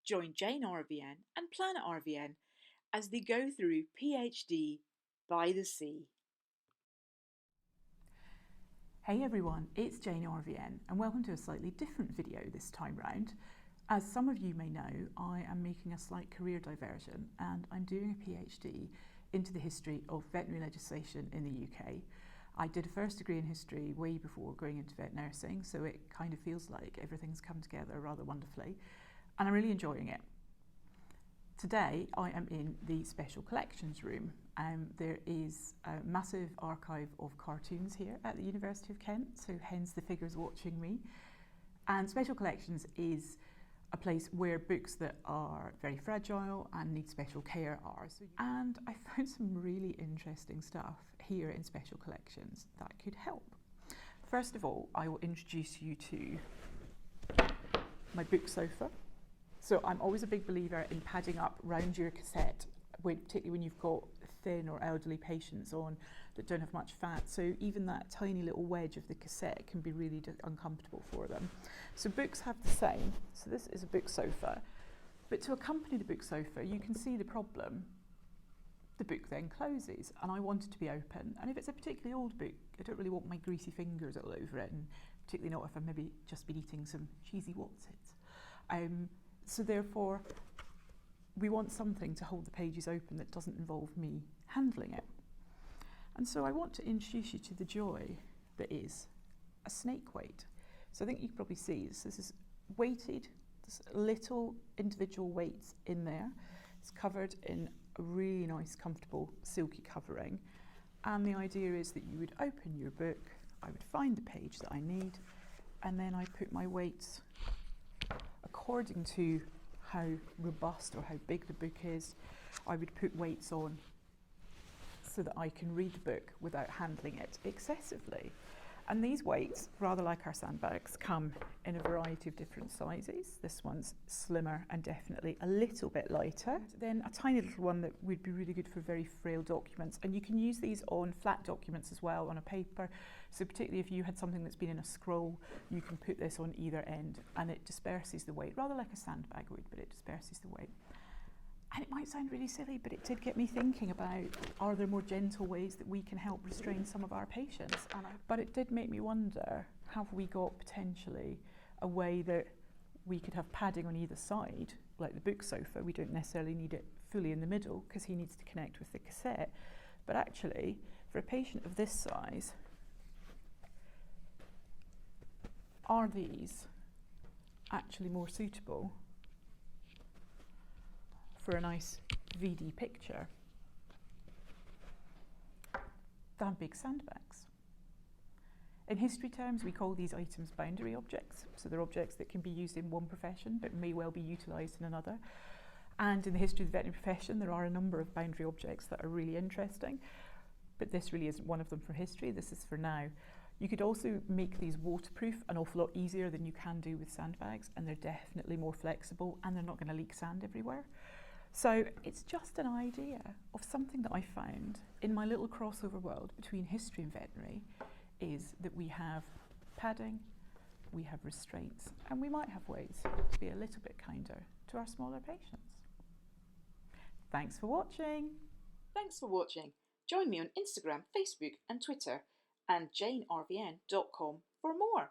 Join Jane RVN and Planet RVN as they go through PhD by the sea. Hey everyone, it's Jane RVN and welcome to a slightly different video this time round. As some of you may know, I am making a slight career diversion and I'm doing a PhD into the history of veterinary legislation in the UK. I did a first degree in history way before going into vet nursing, so it kind of feels like everything's come together rather wonderfully and I'm really enjoying it. Today I am in the Special Collections room. There is a massive archive of cartoons here at the University of Kent, so hence the figures watching me. And Special Collections is a place where books that are very fragile and need special care are. And I found some really interesting stuff here in Special Collections that could help. First of all, I will introduce you to my book sofa. So I'm always a big believer in padding up round your cassette, particularly when you've got thin or elderly patients on that don't have much fat. So even that tiny little wedge of the cassette can be really uncomfortable for them. So books have the same. So this is a book sofa. But to accompany the book sofa, you can see the problem. The book then closes and I want it to be open. And if it's a particularly old book, I don't really want my greasy fingers all over it, and particularly not if I've maybe just been eating some cheesy Wotsits. So therefore, we want something to hold the pages open that doesn't involve me handling it. And so I want to introduce you to the joy that is a snake weight. So I think you can probably see this is weighted, there's little individual weights in there. It's covered in a really nice, comfortable, silky covering. And the idea is that you would open your book, I would find the page that I need, and then I put my weights according to how robust or how big the book is. I would put weights on so that I can read the book without handling it excessively. And these weights, rather like our sandbags, come in a variety of different sizes. This one's slimmer and definitely a little bit lighter. Then a tiny little one that would be really good for very frail documents. And you can use these on flat documents as well, on a paper. So particularly if you had something that's been in a scroll, you can put this on either end and it disperses the weight, rather like a sandbag would, but it disperses the weight. And it might sound really silly, but it did get me thinking about, are there more gentle ways that we can help restrain some of our patients? But it did make me wonder, have we got potentially a way that we could have padding on either side, like the book sofa? We don't necessarily need it fully in the middle because he needs to connect with the cassette. But actually, for a patient of this size, are these actually more suitable for a nice VD picture than big sandbags? In history terms, we call these items boundary objects. So they're objects that can be used in one profession but may well be utilised in another. And in the history of the veterinary profession, there are a number of boundary objects that are really interesting, but this really isn't one of them for history. This is for now. You could also make these waterproof an awful lot easier than you can do with sandbags, and they're definitely more flexible and they're not going to leak sand everywhere. So it's just an idea of something that I found in my little crossover world between history and veterinary, is that we have padding, we have restraints, and we might have ways to be a little bit kinder to our smaller patients. Thanks for watching. Thanks for watching. Join me on Instagram, Facebook and Twitter and janervn.com for more.